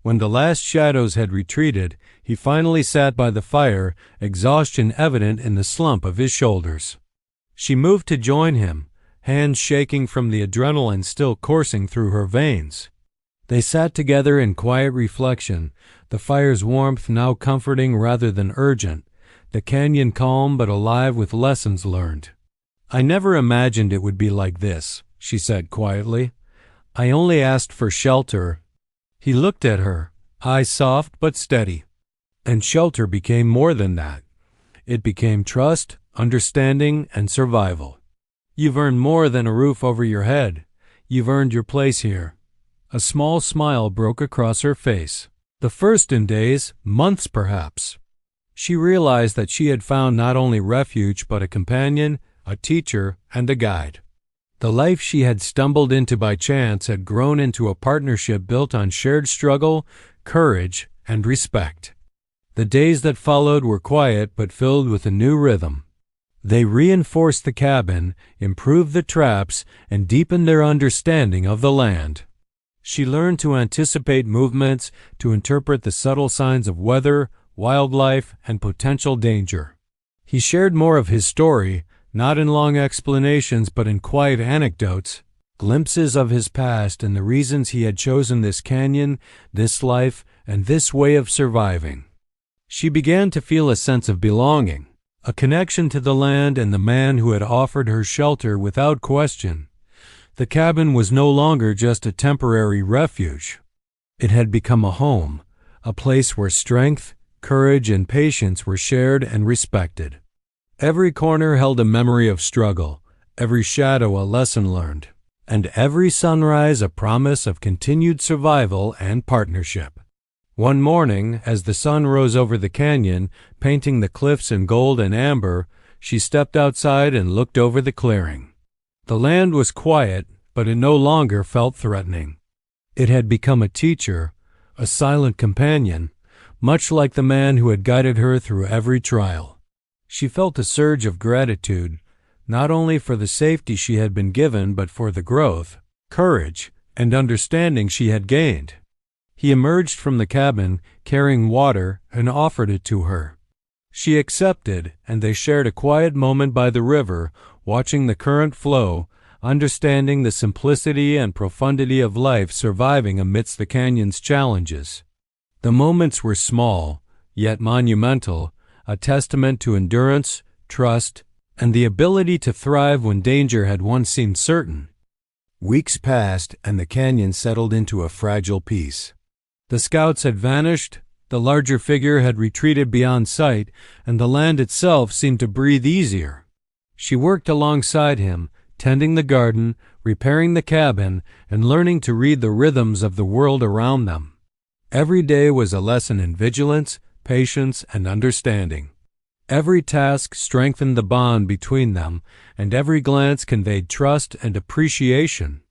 When the last shadows had retreated, he finally sat by the fire, exhaustion evident in the slump of his shoulders. She moved to join him, hands shaking from the adrenaline still coursing through her veins. They sat together in quiet reflection, the fire's warmth now comforting rather than urgent, the canyon calm but alive with lessons learned. "I never imagined it would be like this," she said quietly. "I only asked for shelter." He looked at her, eyes soft but steady. And shelter became more than that. It became trust, understanding, and survival. "You've earned more than a roof over your head. You've earned your place here." A small smile broke across her face. The first in days, months perhaps. She realized that she had found not only refuge but a companion, a teacher, and a guide. The life she had stumbled into by chance had grown into a partnership built on shared struggle, courage, and respect. The days that followed were quiet but filled with a new rhythm. They reinforced the cabin, improved the traps, and deepened their understanding of the land. She learned to anticipate movements, to interpret the subtle signs of weather, wildlife, and potential danger. He shared more of his story, not in long explanations but in quiet anecdotes, glimpses of his past and the reasons he had chosen this canyon, this life, and this way of surviving. She began to feel a sense of belonging, a connection to the land and the man who had offered her shelter without question. The cabin was no longer just a temporary refuge. It had become a home, a place where strength, courage, and patience were shared and respected. Every corner held a memory of struggle, every shadow a lesson learned, and every sunrise a promise of continued survival and partnership. One morning, as the sun rose over the canyon, painting the cliffs in gold and amber, she stepped outside and looked over the clearing. The land was quiet, but it no longer felt threatening. It had become a teacher, a silent companion, much like the man who had guided her through every trial. She felt a surge of gratitude, not only for the safety she had been given but for the growth, courage, and understanding she had gained. He emerged from the cabin, carrying water, and offered it to her. She accepted, and they shared a quiet moment by the river, watching the current flow, understanding the simplicity and profundity of life surviving amidst the canyon's challenges. The moments were small, yet monumental, a testament to endurance, trust, and the ability to thrive when danger had once seemed certain. Weeks passed, and the canyon settled into a fragile peace. The scouts had vanished, the larger figure had retreated beyond sight, and the land itself seemed to breathe easier. She worked alongside him, tending the garden, repairing the cabin, and learning to read the rhythms of the world around them. Every day was a lesson in vigilance, patience, and understanding. Every task strengthened the bond between them, and every glance conveyed trust and appreciation.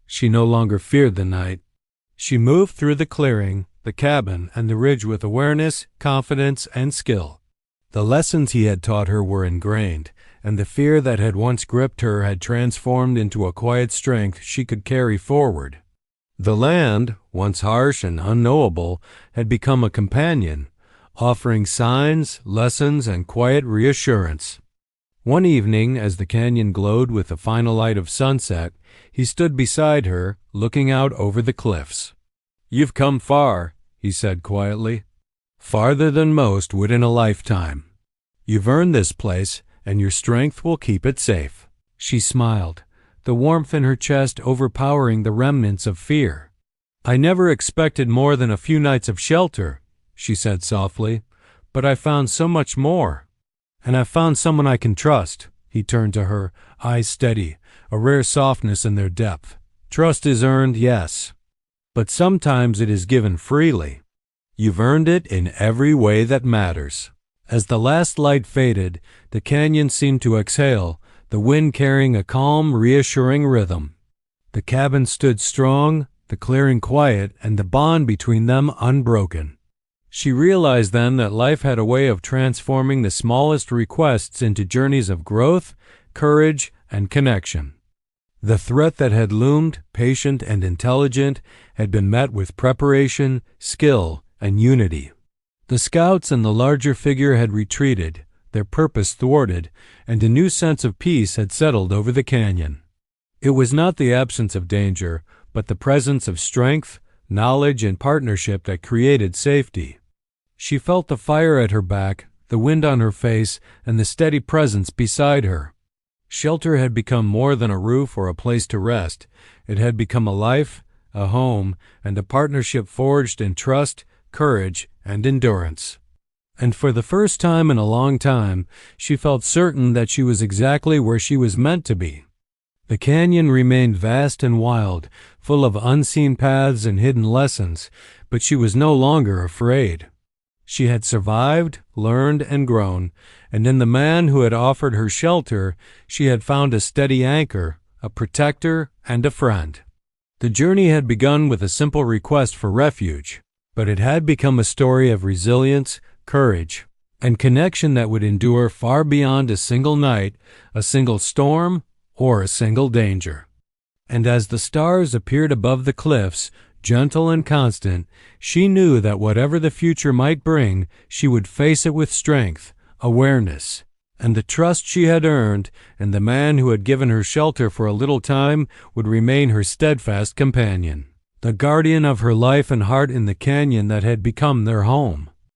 She no longer feared the night. She moved through the clearing, the cabin, and the ridge with awareness, confidence, and skill. The lessons he had taught her were ingrained, and the fear that had once gripped her had transformed into a quiet strength she could carry forward. The land, once harsh and unknowable, had become a companion, offering signs, lessons, and quiet reassurance. One evening, as the canyon glowed with the final light of sunset, he stood beside her, looking out over the cliffs. "You've come far," he said quietly. "Farther than most would in a lifetime. You've earned this place, and your strength will keep it safe." She smiled, the warmth in her chest overpowering the remnants of fear. "I never expected more than a few nights of shelter," she said softly, "but I found so much more. And I've found someone I can trust." He turned to her, eyes steady, a rare softness in their depth. "Trust is earned, yes, but sometimes it is given freely. You've earned it in every way that matters." As the last light faded, the canyon seemed to exhale, the wind carrying a calm, reassuring rhythm. The cabin stood strong, the clearing quiet, and the bond between them unbroken. She realized then that life had a way of transforming the smallest requests into journeys of growth, courage, and connection. The threat that had loomed, patient and intelligent, had been met with preparation, skill, and unity. The scouts and the larger figure had retreated, their purpose thwarted, and a new sense of peace had settled over the canyon. It was not the absence of danger, but the presence of strength, knowledge, and partnership that created safety. She felt the fire at her back, the wind on her face, and the steady presence beside her. Shelter had become more than a roof or a place to rest. It had become a life, a home, and a partnership forged in trust, courage, and endurance. And for the first time in a long time, she felt certain that she was exactly where she was meant to be. The canyon remained vast and wild, full of unseen paths and hidden lessons, but she was no longer afraid. She had survived, learned, and grown, and in the man who had offered her shelter, she had found a steady anchor, a protector, and a friend. The journey had begun with a simple request for refuge, but it had become a story of resilience, courage, and connection that would endure far beyond a single night, a single storm, or a single danger. And as the stars appeared above the cliffs, gentle and constant, she knew that whatever the future might bring, she would face it with strength, awareness, and the trust she had earned, and the man who had given her shelter for a little time would remain her steadfast companion, the guardian of her life and heart in the canyon that had become their home.